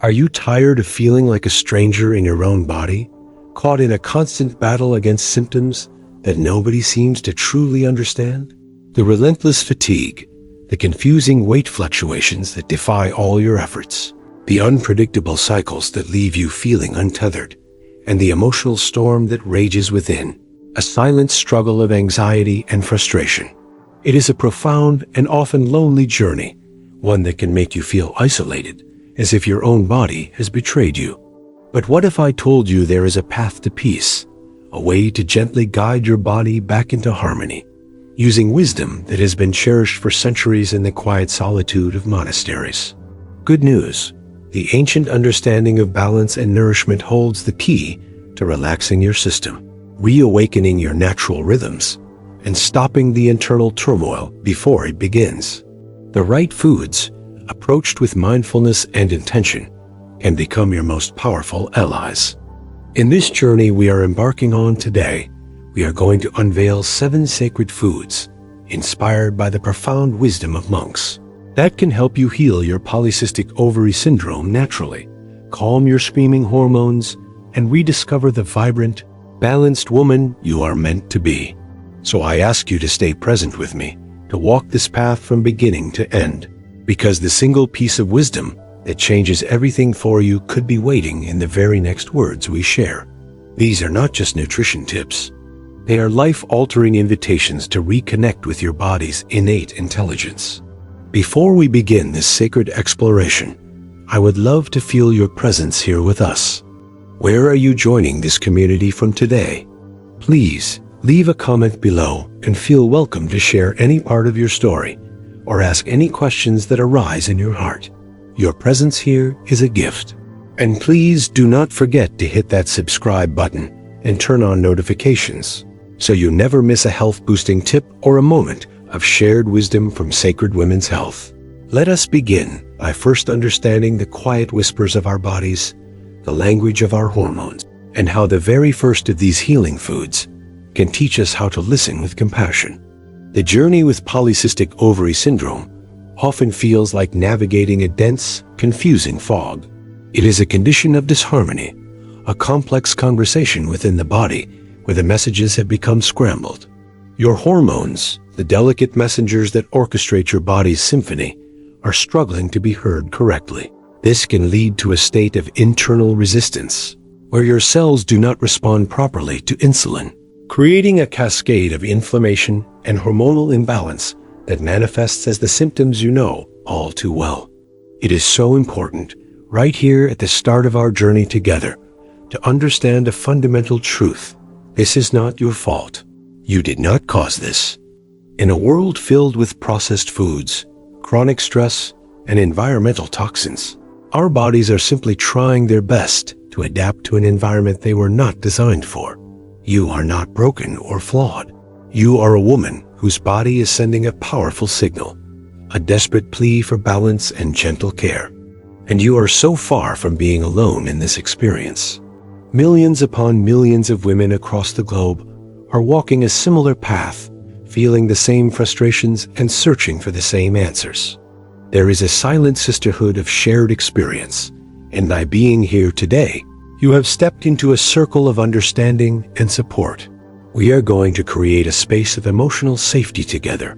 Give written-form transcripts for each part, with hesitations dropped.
Are you tired of feeling like a stranger in your own body, caught in a constant battle against symptoms that nobody seems to truly understand? The relentless fatigue, the confusing weight fluctuations that defy all your efforts, the unpredictable cycles that leave you feeling untethered, and the emotional storm that rages within, a silent struggle of anxiety and frustration. It is a profound and often lonely journey, one that can make you feel isolated, as if your own body has betrayed you. But what if I told you there is a path to peace, a way to gently guide your body back into harmony, using wisdom that has been cherished for centuries in the quiet solitude of monasteries? Good news, the ancient understanding of balance and nourishment holds the key to relaxing your system, reawakening your natural rhythms, and stopping the internal turmoil before it begins. The right foods, approached with mindfulness and intention, can become your most powerful allies. In this journey we are embarking on today, we are going to unveil 7 sacred foods, inspired by the profound wisdom of monks, that can help you heal your polycystic ovary syndrome naturally, calm your screaming hormones, and rediscover the vibrant, balanced woman you are meant to be. So I ask you to stay present with me, to walk this path from beginning to end, because the single piece of wisdom that changes everything for you could be waiting in the very next words we share. These are not just nutrition tips. They are life-altering invitations to reconnect with your body's innate intelligence. Before we begin this sacred exploration, I would love to feel your presence here with us. Where are you joining this community from today? Please leave a comment below and feel welcome to share any part of your story or ask any questions that arise in your heart. Your presence here is a gift. And please do not forget to hit that subscribe button and turn on notifications so you never miss a health-boosting tip or a moment of shared wisdom from sacred women's health. Let us begin by first understanding the quiet whispers of our bodies, the language of our hormones, and how the very first of these healing foods can teach us how to listen with compassion. The journey with polycystic ovary syndrome often feels like navigating a dense, confusing fog. It is a condition of disharmony, a complex conversation within the body where the messages have become scrambled. Your hormones, the delicate messengers that orchestrate your body's symphony, are struggling to be heard correctly. This can lead to a state of internal resistance, where your cells do not respond properly to insulin, creating a cascade of inflammation and hormonal imbalance that manifests as the symptoms you know all too well. It is so important, right here at the start of our journey together, to understand a fundamental truth. This is not your fault. You did not cause this. In a world filled with processed foods, chronic stress, and environmental toxins, our bodies are simply trying their best to adapt to an environment they were not designed for. You are not broken or flawed. You are a woman whose body is sending a powerful signal, a desperate plea for balance and gentle care. And you are so far from being alone in this experience. Millions upon millions of women across the globe are walking a similar path, feeling the same frustrations and searching for the same answers. There is a silent sisterhood of shared experience, and by being here today, you have stepped into a circle of understanding and support. We are going to create a space of emotional safety together,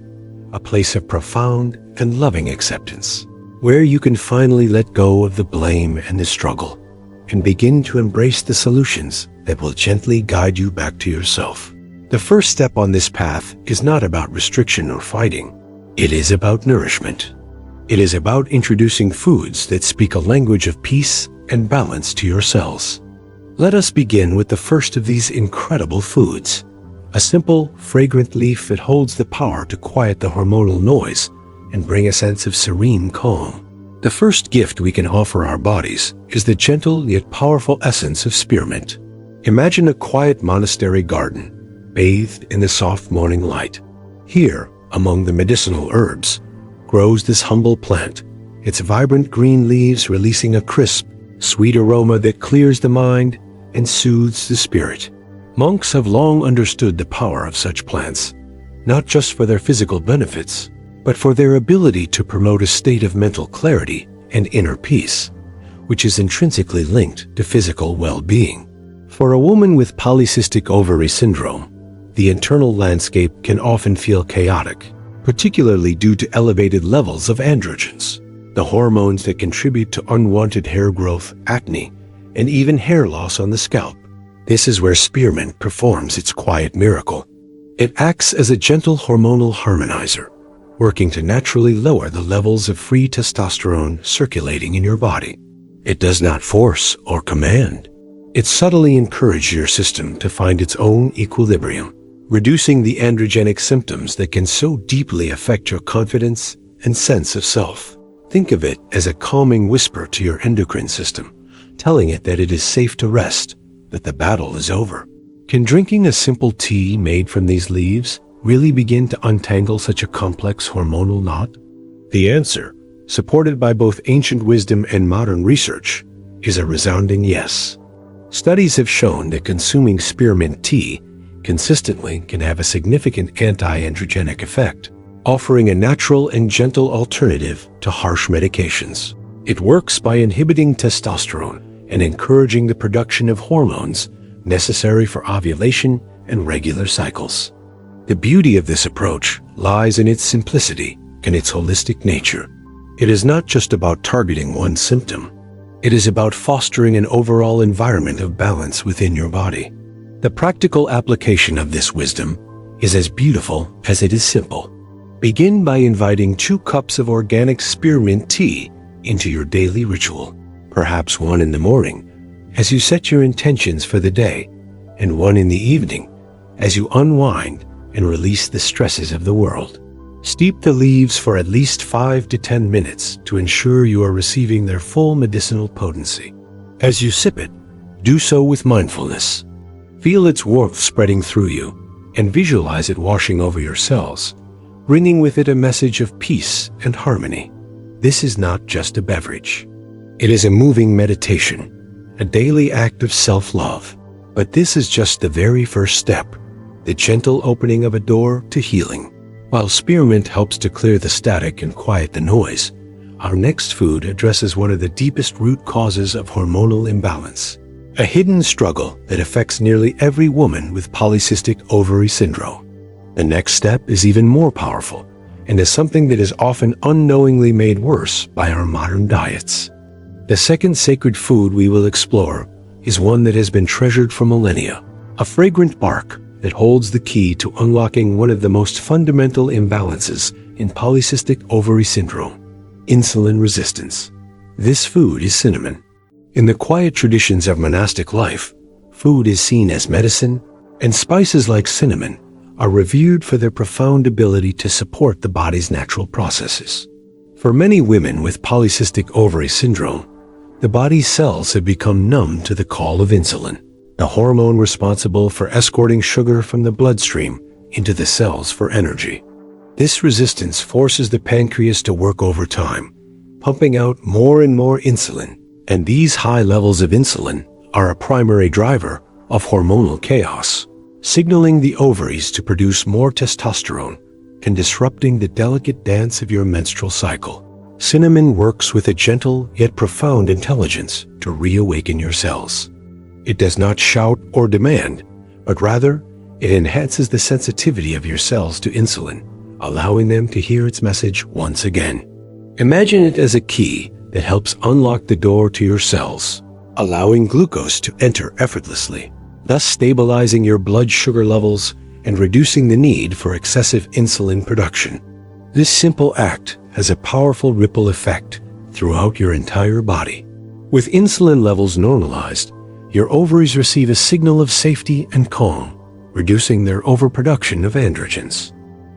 a place of profound and loving acceptance, where you can finally let go of the blame and the struggle, and begin to embrace the solutions that will gently guide you back to yourself. The first step on this path is not about restriction or fighting. It is about nourishment. It is about introducing foods that speak a language of peace and balance to your cells. Let us begin with the first of these incredible foods, a simple, fragrant leaf that holds the power to quiet the hormonal noise and bring a sense of serene calm. The first gift we can offer our bodies is the gentle yet powerful essence of spearmint. Imagine a quiet monastery garden, bathed in the soft morning light. Here, among the medicinal herbs, grows this humble plant, its vibrant green leaves releasing a crisp, sweet aroma that clears the mind and soothes the spirit. Monks have long understood the power of such plants, not just for their physical benefits, but for their ability to promote a state of mental clarity and inner peace, which is intrinsically linked to physical well-being. For a woman with polycystic ovary syndrome, the internal landscape can often feel chaotic, particularly due to elevated levels of androgens, the hormones that contribute to unwanted hair growth, acne, and even hair loss on the scalp. This is where spearmint performs its quiet miracle. It acts as a gentle hormonal harmonizer, working to naturally lower the levels of free testosterone circulating in your body. It does not force or command. It subtly encourages your system to find its own equilibrium, reducing the androgenic symptoms that can so deeply affect your confidence and sense of self. Think of it as a calming whisper to your endocrine system, telling it that it is safe to rest, that the battle is over. Can drinking a simple tea made from these leaves really begin to untangle such a complex hormonal knot? The answer, supported by both ancient wisdom and modern research, is a resounding yes. Studies have shown that consuming spearmint tea consistently can have a significant anti-androgenic effect, offering a natural and gentle alternative to harsh medications. It works by inhibiting testosterone and encouraging the production of hormones necessary for ovulation and regular cycles. The beauty of this approach lies in its simplicity and its holistic nature. It is not just about targeting one symptom. It is about fostering an overall environment of balance within your body. The practical application of this wisdom is as beautiful as it is simple. Begin by inviting 2 cups of organic spearmint tea into your daily ritual, perhaps one in the morning as you set your intentions for the day, and one in the evening as you unwind and release the stresses of the world. Steep the leaves for at least 5 to 10 minutes to ensure you are receiving their full medicinal potency. As you sip it, do so with mindfulness. Feel its warmth spreading through you and visualize it washing over your cells, bringing with it a message of peace and harmony. This is not just a beverage. It is a moving meditation, a daily act of self-love. But this is just the very first step, the gentle opening of a door to healing. While spearmint helps to clear the static and quiet the noise, our next food addresses one of the deepest root causes of hormonal imbalance, a hidden struggle that affects nearly every woman with polycystic ovary syndrome. The next step is even more powerful and is something that is often unknowingly made worse by our modern diets. The second sacred food we will explore is one that has been treasured for millennia, a fragrant bark that holds the key to unlocking one of the most fundamental imbalances in polycystic ovary syndrome, insulin resistance. This food is cinnamon. In the quiet traditions of monastic life, food is seen as medicine, and spices like cinnamon are revered for their profound ability to support the body's natural processes. For many women with polycystic ovary syndrome, the body's cells have become numb to the call of insulin, the hormone responsible for escorting sugar from the bloodstream into the cells for energy. This resistance forces the pancreas to work overtime, pumping out more and more insulin, and these high levels of insulin are a primary driver of hormonal chaos, signaling the ovaries to produce more testosterone and disrupting the delicate dance of your menstrual cycle. Cinnamon works with a gentle yet profound intelligence to reawaken your cells. It does not shout or demand, but rather it enhances the sensitivity of your cells to insulin, allowing them to hear its message once again. Imagine it as a key that helps unlock the door to your cells, allowing glucose to enter effortlessly, thus stabilizing your blood sugar levels and reducing the need for excessive insulin production. This simple act has a powerful ripple effect throughout your entire body. With insulin levels normalized, your ovaries receive a signal of safety and calm, reducing their overproduction of androgens.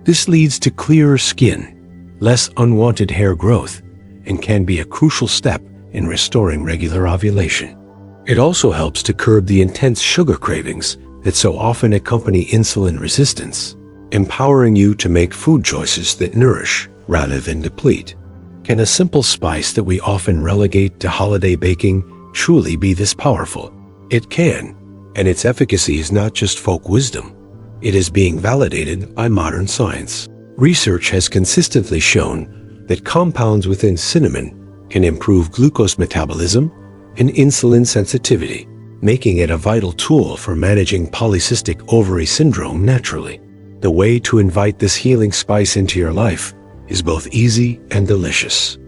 This leads to clearer skin, less unwanted hair growth, and can be a crucial step in restoring regular ovulation. It also helps to curb the intense sugar cravings that so often accompany insulin resistance, empowering you to make food choices that nourish rather than deplete. Can a simple spice that we often relegate to holiday baking truly be this powerful? It can, and its efficacy is not just folk wisdom. It is being validated by modern science. Research has consistently shown that compounds within cinnamon can improve glucose metabolism and insulin sensitivity, making it a vital tool for managing polycystic ovary syndrome naturally. The way to invite this healing spice into your life is both easy and delicious.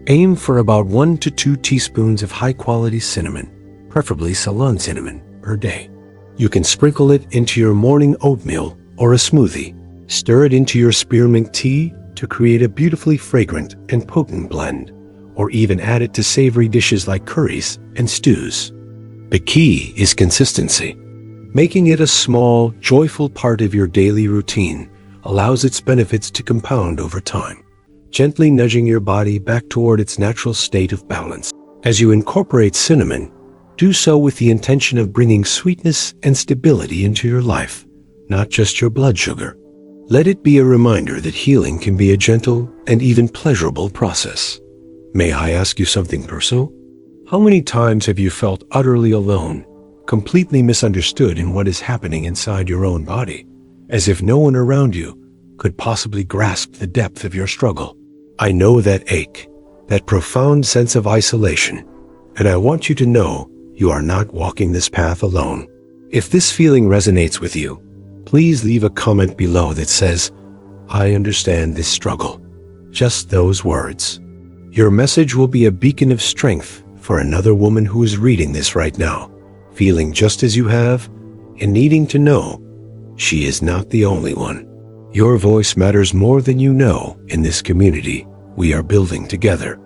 Aim for about 1 to 2 teaspoons of high-quality cinnamon, preferably Ceylon cinnamon, per day. You can sprinkle it into your morning oatmeal or a smoothie. Stir it into your spearmint tea to create a beautifully fragrant and potent blend, or even add it to savory dishes like curries and stews. The key is consistency. Making it a small, joyful part of your daily routine allows its benefits to compound over time, gently nudging your body back toward its natural state of balance. As you incorporate cinnamon, do so with the intention of bringing sweetness and stability into your life, not just your blood sugar. Let it be a reminder that healing can be a gentle and even pleasurable process. May I ask you something personal? How many times have you felt utterly alone, completely misunderstood in what is happening inside your own body, as if no one around you could possibly grasp the depth of your struggle? I know that ache, that profound sense of isolation, and I want you to know you are not walking this path alone. If this feeling resonates with you, please leave a comment below that says, "I understand this struggle." Just those words. Your message will be a beacon of strength for another woman who is reading this right now, feeling just as you have, and needing to know she is not the only one. Your voice matters more than you know in this community we are building together.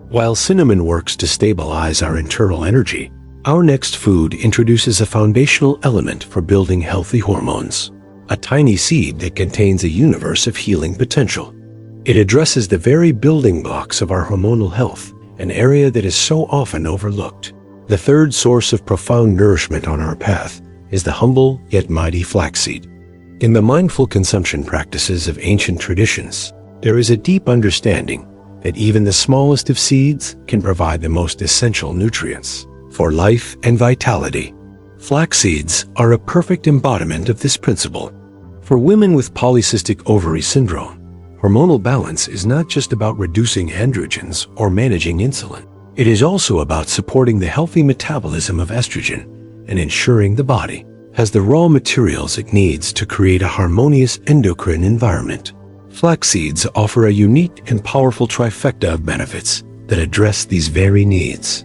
While cinnamon works to stabilize our internal energy, our next food introduces a foundational element for building healthy hormones, a tiny seed that contains a universe of healing potential. It addresses the very building blocks of our hormonal health, an area that is so often overlooked. The third source of profound nourishment on our path is the humble yet mighty flaxseed. In the mindful consumption practices of ancient traditions, there is a deep understanding that even the smallest of seeds can provide the most essential nutrients for life and vitality. Flax seeds are a perfect embodiment of this principle. For women with polycystic ovary syndrome, hormonal balance is not just about reducing androgens or managing insulin. It is also about supporting the healthy metabolism of estrogen and ensuring the body has the raw materials it needs to create a harmonious endocrine environment. Flax seeds offer a unique and powerful trifecta of benefits that address these very needs.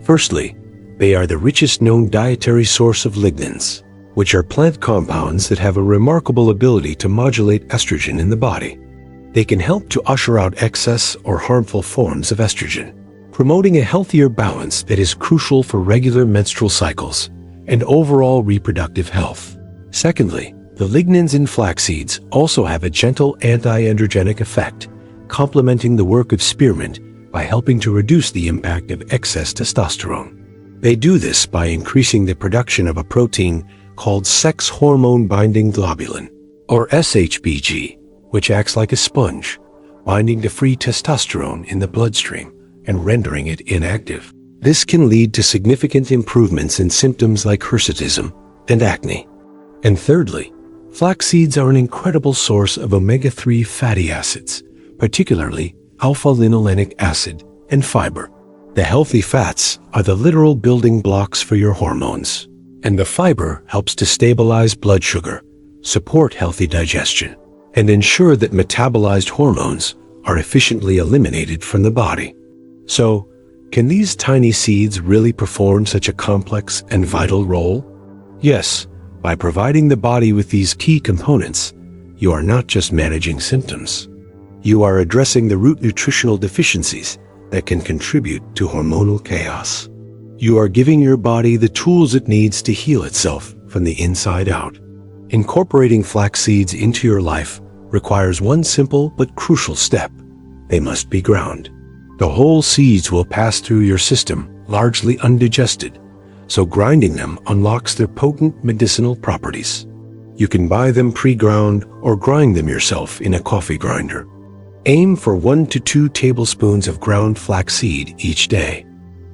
Firstly, they are the richest known dietary source of lignans, which are plant compounds that have a remarkable ability to modulate estrogen in the body. They can help to usher out excess or harmful forms of estrogen, promoting a healthier balance that is crucial for regular menstrual cycles and overall reproductive health. Secondly, the lignans in flax seeds also have a gentle anti-androgenic effect, complementing the work of spearmint by helping to reduce the impact of excess testosterone. They do this by increasing the production of a protein called sex hormone binding globulin, or SHBG, which acts like a sponge, binding to free testosterone in the bloodstream and rendering it inactive. This can lead to significant improvements in symptoms like hirsutism and acne. And thirdly, flax seeds are an incredible source of omega-3 fatty acids, particularly alpha-linolenic acid and fiber. The healthy fats are the literal building blocks for your hormones, and the fiber helps to stabilize blood sugar, support healthy digestion, and ensure that metabolized hormones are efficiently eliminated from the body. So, can these tiny seeds really perform such a complex and vital role? Yes, by providing the body with these key components, you are not just managing symptoms. You are addressing the root nutritional deficiencies that can contribute to hormonal chaos. You are giving your body the tools it needs to heal itself from the inside out. Incorporating flax seeds into your life requires one simple but crucial step. They must be ground. The whole seeds will pass through your system largely undigested, so grinding them unlocks their potent medicinal properties. You can buy them pre-ground or grind them yourself in a coffee grinder. Aim for 1 to 2 tablespoons of ground flaxseed each day.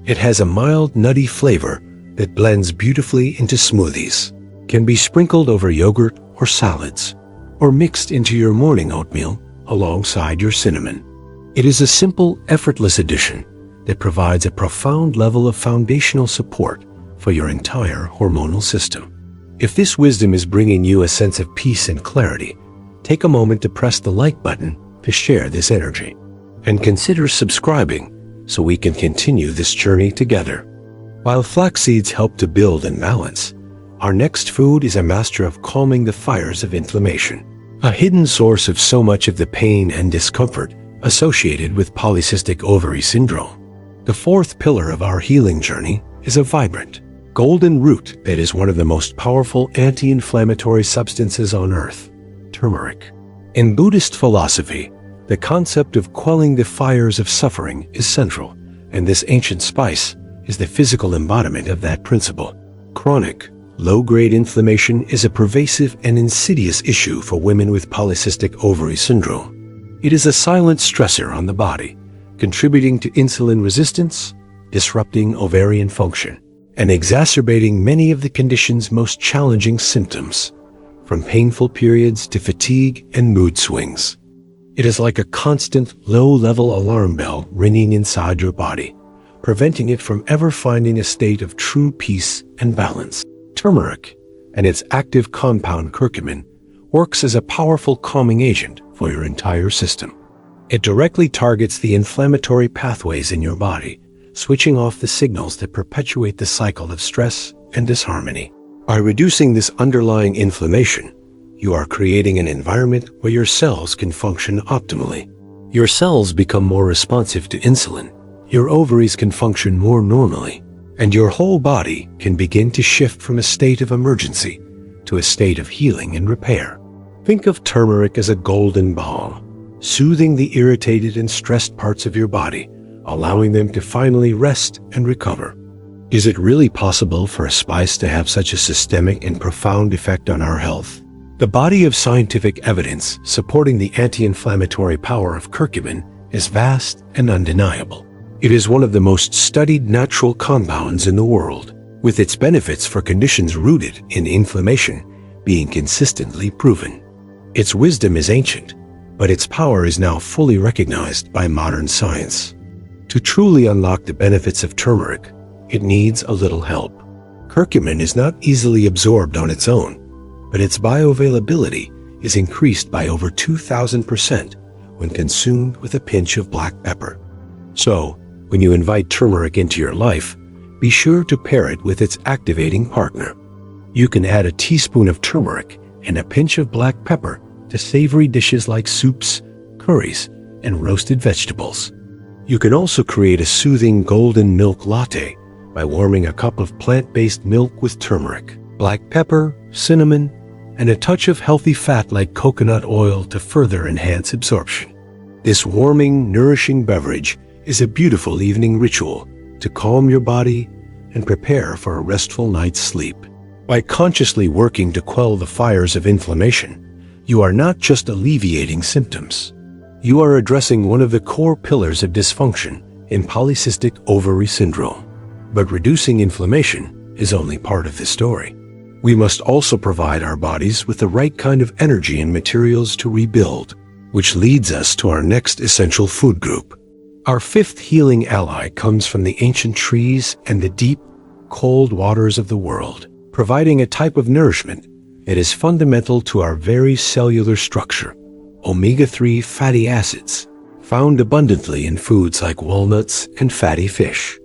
It has a mild, nutty flavor that blends beautifully into smoothies, can be sprinkled over yogurt or salads, or mixed into your morning oatmeal alongside your cinnamon. It is a simple, effortless addition that provides a profound level of foundational support for your entire hormonal system. If this wisdom is bringing you a sense of peace and clarity, take a moment to press the like button to share this energy. And consider subscribing so we can continue this journey together. While flax seeds help to build and balance, our next food is a master of calming the fires of inflammation, a hidden source of so much of the pain and discomfort associated with polycystic ovary syndrome. The fourth pillar of our healing journey is a vibrant, golden root that is one of the most powerful anti-inflammatory substances on earth, turmeric. In Buddhist philosophy, the concept of quelling the fires of suffering is central, and this ancient spice is the physical embodiment of that principle. Chronic, low-grade inflammation is a pervasive and insidious issue for women with polycystic ovary syndrome. It is a silent stressor on the body, contributing to insulin resistance, disrupting ovarian function, and exacerbating many of the condition's most challenging symptoms, from painful periods to fatigue and mood swings. It is like a constant, low-level alarm bell ringing inside your body, preventing it from ever finding a state of true peace and balance. Turmeric, and its active compound curcumin, works as a powerful calming agent for your entire system. It directly targets the inflammatory pathways in your body, switching off the signals that perpetuate the cycle of stress and disharmony. By reducing this underlying inflammation, you are creating an environment where your cells can function optimally. Your cells become more responsive to insulin, your ovaries can function more normally, and your whole body can begin to shift from a state of emergency to a state of healing and repair. Think of turmeric as a golden balm, soothing the irritated and stressed parts of your body, allowing them to finally rest and recover. Is it really possible for a spice to have such a systemic and profound effect on our health? The body of scientific evidence supporting the anti-inflammatory power of curcumin is vast and undeniable. It is one of the most studied natural compounds in the world, with its benefits for conditions rooted in inflammation being consistently proven. Its wisdom is ancient, but its power is now fully recognized by modern science. To truly unlock the benefits of turmeric, it needs a little help. Curcumin is not easily absorbed on its own, but its bioavailability is increased by over 2,000% when consumed with a pinch of black pepper. So, when you invite turmeric into your life, be sure to pair it with its activating partner. You can add a teaspoon of turmeric and a pinch of black pepper to savory dishes like soups, curries, and roasted vegetables. You can also create a soothing golden milk latte by warming a cup of plant-based milk with turmeric, black pepper, cinnamon, and a touch of healthy fat like coconut oil to further enhance absorption. This warming, nourishing beverage is a beautiful evening ritual to calm your body and prepare for a restful night's sleep. By consciously working to quell the fires of inflammation, you are not just alleviating symptoms. You are addressing one of the core pillars of dysfunction in polycystic ovary syndrome. But reducing inflammation is only part of the story. We must also provide our bodies with the right kind of energy and materials to rebuild, which leads us to our next essential food group. Our fifth healing ally comes from the ancient trees and the deep, cold waters of the world, providing a type of nourishment that is fundamental to our very cellular structure: omega-3 fatty acids, found abundantly in foods like walnuts and fatty fish.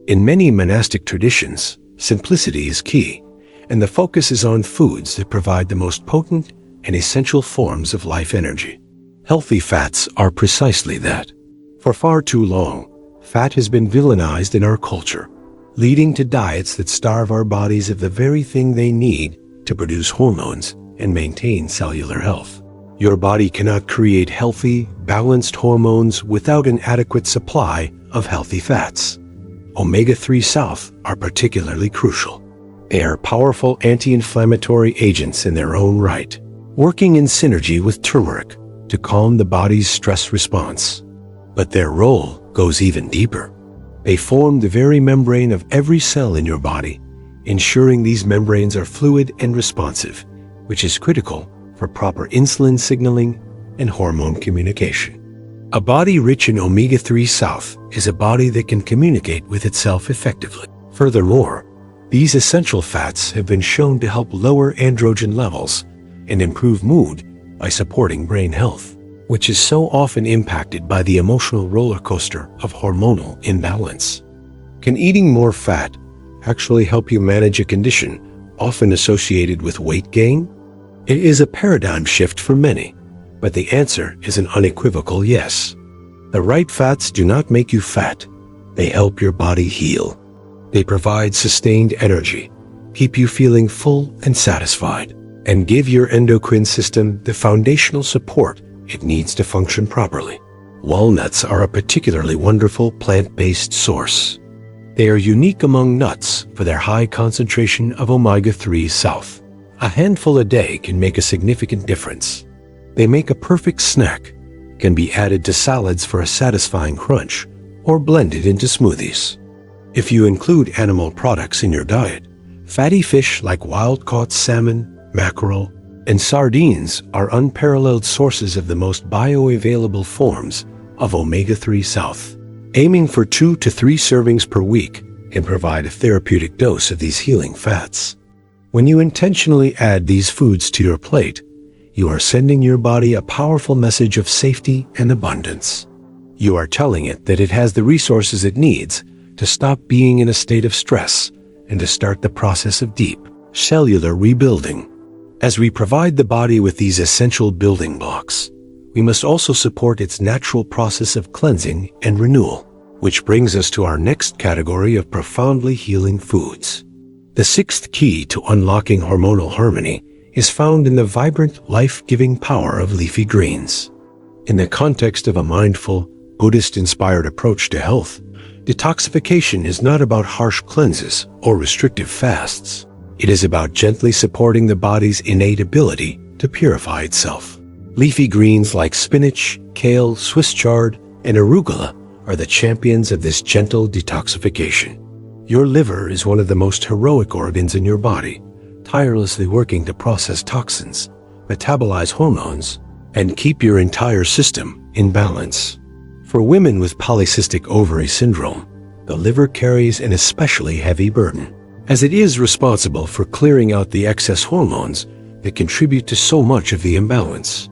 In many monastic traditions, simplicity is key, and the focus is on foods that provide the most potent and essential forms of life energy. Healthy fats are precisely that. For far too long, fat has been villainized in our culture, leading to diets that starve our bodies of the very thing they need to produce hormones and maintain cellular health. Your body cannot create healthy, balanced hormones without an adequate supply of healthy fats. Omega-3 South are particularly crucial. They are powerful anti-inflammatory agents in their own right, working in synergy with turmeric to calm the body's stress response. But their role goes even deeper. They form the very membrane of every cell in your body, ensuring these membranes are fluid and responsive, which is critical for proper insulin signaling and hormone communication. A body rich in omega-3 south is a body that can communicate with itself effectively. Furthermore, these essential fats have been shown to help lower androgen levels and improve mood by supporting brain health, which is so often impacted by the emotional roller coaster of hormonal imbalance. Can eating more fat actually help you manage a condition often associated with weight gain? It is a paradigm shift for many, but the answer is an unequivocal yes. The right fats do not make you fat. They help your body heal. They provide sustained energy, keep you feeling full and satisfied, and give your endocrine system the foundational support it needs to function properly. Walnuts are a particularly wonderful plant-based source. They are unique among nuts for their high concentration of omega-3 south. A handful a day can make a significant difference. They make a perfect snack, can be added to salads for a satisfying crunch, or blended into smoothies. If you include animal products in your diet, fatty fish like wild-caught salmon, mackerel, and sardines are unparalleled sources of the most bioavailable forms of omega-3 south. Aiming for 2 to 3 servings per week can provide a therapeutic dose of these healing fats. When you intentionally add these foods to your plate, you are sending your body a powerful message of safety and abundance. You are telling it that it has the resources it needs to stop being in a state of stress and to start the process of deep cellular rebuilding. As we provide the body with these essential building blocks, we must also support its natural process of cleansing and renewal, which brings us to our next category of profoundly healing foods. The sixth key to unlocking hormonal harmony is found in the vibrant, life-giving power of leafy greens. In the context of a mindful, Buddhist-inspired approach to health, detoxification is not about harsh cleanses or restrictive fasts. It is about gently supporting the body's innate ability to purify itself. Leafy greens like spinach, kale, Swiss chard, and arugula are the champions of this gentle detoxification. Your liver is one of the most heroic organs in your body, tirelessly working to process toxins, metabolize hormones, and keep your entire system in balance. For women with polycystic ovary syndrome, the liver carries an especially heavy burden, as it is responsible for clearing out the excess hormones that contribute to so much of the imbalance.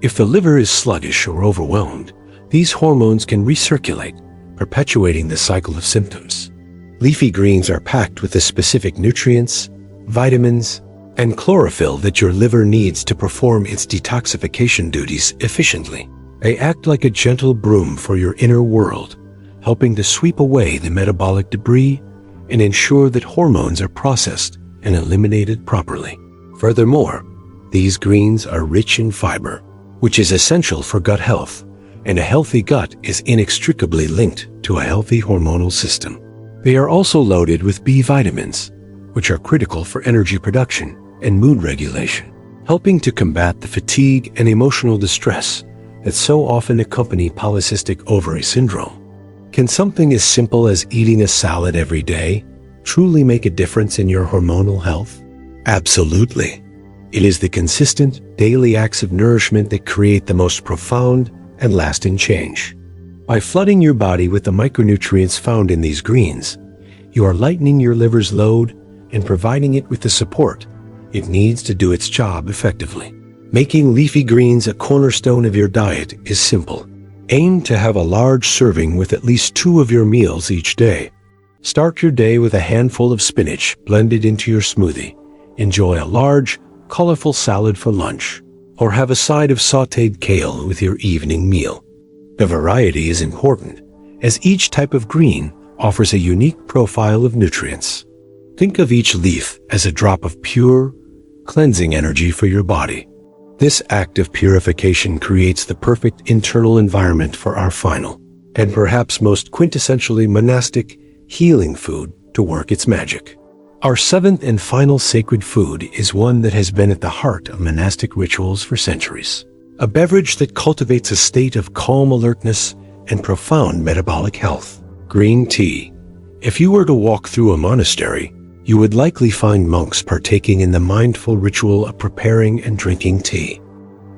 If the liver is sluggish or overwhelmed, these hormones can recirculate, perpetuating the cycle of symptoms. Leafy greens are packed with the specific nutrients, vitamins, and chlorophyll that your liver needs to perform its detoxification duties efficiently. They act like a gentle broom for your inner world, helping to sweep away the metabolic debris and ensure that hormones are processed and eliminated properly. Furthermore, these greens are rich in fiber, which is essential for gut health, and a healthy gut is inextricably linked to a healthy hormonal system. They are also loaded with B vitamins, which are critical for energy production and mood regulation, helping to combat the fatigue and emotional distress that so often accompany polycystic ovary syndrome. Can something as simple as eating a salad every day truly make a difference in your hormonal health? Absolutely. It is the consistent, daily acts of nourishment that create the most profound and lasting change. By flooding your body with the micronutrients found in these greens, you are lightening your liver's load and providing it with the support it needs to do its job effectively. Making leafy greens a cornerstone of your diet is simple. Aim to have a large serving with at least 2 of your meals each day. Start your day with a handful of spinach blended into your smoothie. Enjoy a large, colorful salad for lunch, or have a side of sautéed kale with your evening meal. The variety is important, as each type of green offers a unique profile of nutrients. Think of each leaf as a drop of pure, cleansing energy for your body. This act of purification creates the perfect internal environment for our final, and perhaps most quintessentially monastic, healing food to work its magic. Our 7th and final sacred food is one that has been at the heart of monastic rituals for centuries. A beverage that cultivates a state of calm alertness and profound metabolic health. Green tea. If you were to walk through a monastery, you would likely find monks partaking in the mindful ritual of preparing and drinking tea.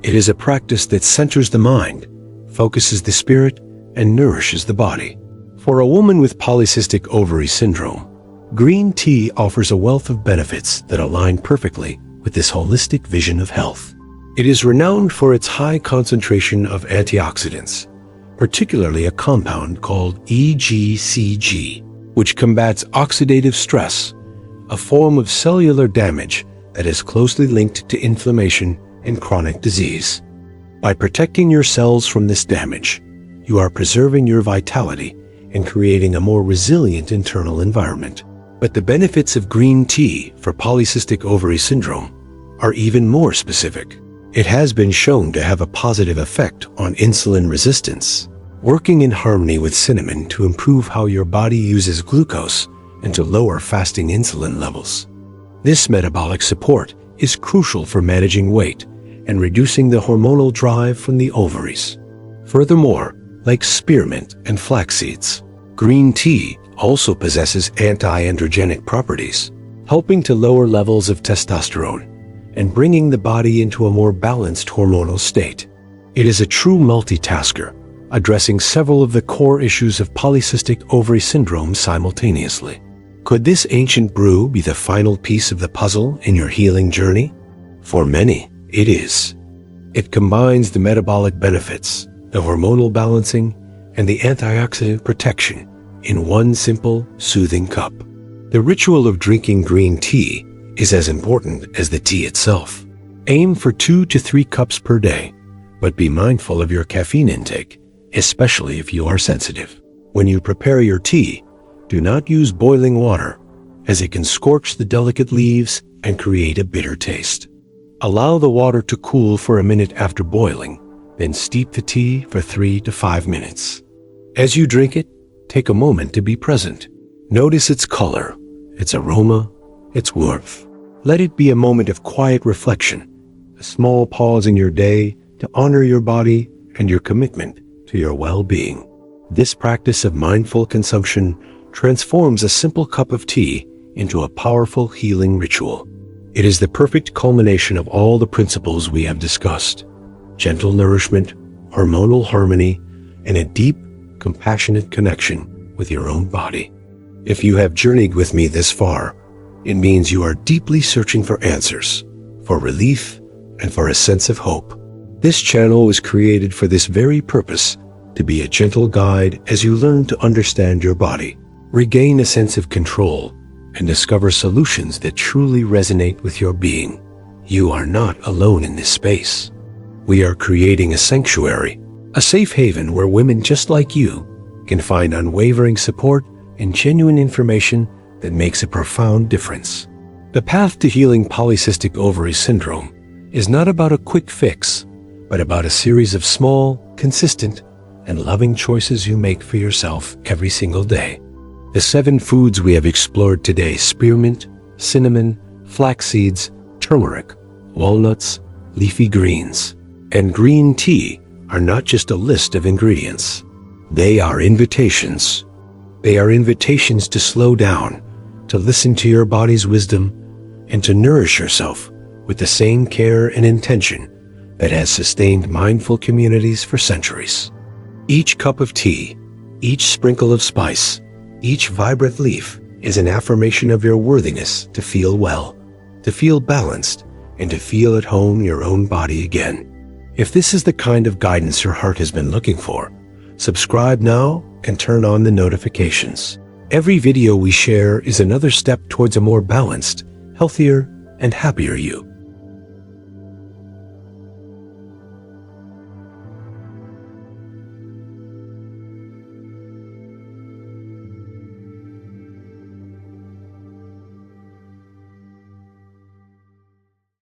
It is a practice that centers the mind, focuses the spirit, and nourishes the body. For a woman with polycystic ovary syndrome, green tea offers a wealth of benefits that align perfectly with this holistic vision of health. It is renowned for its high concentration of antioxidants, particularly a compound called EGCG, which combats oxidative stress, a form of cellular damage that is closely linked to inflammation and chronic disease. By protecting your cells from this damage, you are preserving your vitality and creating a more resilient internal environment. But the benefits of green tea for polycystic ovary syndrome are even more specific. It has been shown to have a positive effect on insulin resistance, working in harmony with cinnamon to improve how your body uses glucose and to lower fasting insulin levels. This metabolic support is crucial for managing weight and reducing the hormonal drive from the ovaries. Furthermore, like spearmint and flaxseeds, green tea also possesses anti-androgenic properties, helping to lower levels of testosterone and bringing the body into a more balanced hormonal state. It is a true multitasker, addressing several of the core issues of polycystic ovary syndrome simultaneously. Could this ancient brew be the final piece of the puzzle in your healing journey? For many, it is. It combines the metabolic benefits, the hormonal balancing, and the antioxidant protection in one simple, soothing cup. The ritual of drinking green tea is as important as the tea itself. Aim for 2 to 3 cups per day, but be mindful of your caffeine intake, especially if you are sensitive. When you prepare your tea, do not use boiling water, as it can scorch the delicate leaves and create a bitter taste. Allow the water to cool for a minute after boiling, then steep the tea for 3 to 5 minutes. As you drink it, take a moment to be present. Notice its color, its aroma, its warmth. Let it be a moment of quiet reflection, a small pause in your day to honor your body and your commitment to your well-being. This practice of mindful consumption transforms a simple cup of tea into a powerful healing ritual. It is the perfect culmination of all the principles we have discussed: gentle nourishment, hormonal harmony, and a deep, compassionate connection with your own body. If you have journeyed with me this far, it means you are deeply searching for answers, for relief, and for a sense of hope. This channel was created for this very purpose, to be a gentle guide as you learn to understand your body, regain a sense of control, and discover solutions that truly resonate with your being. You are not alone in this space. We are creating a sanctuary, a safe haven where women just like you can find unwavering support and genuine information that makes a profound difference. The path to healing polycystic ovary syndrome is not about a quick fix, but about a series of small, consistent, and loving choices you make for yourself every single day. The 7 foods we have explored today: spearmint, cinnamon, flax seeds, turmeric, walnuts, leafy greens, and green tea, are not just a list of ingredients. They are invitations. They are invitations to slow down, to listen to your body's wisdom, and to nourish yourself with the same care and intention that has sustained mindful communities for centuries. Each cup of tea, each sprinkle of spice, each vibrant leaf is an affirmation of your worthiness to feel well, to feel balanced, and to feel at home in your own body again. If this is the kind of guidance your heart has been looking for, subscribe now and turn on the notifications. Every video we share is another step towards a more balanced, healthier, and happier you.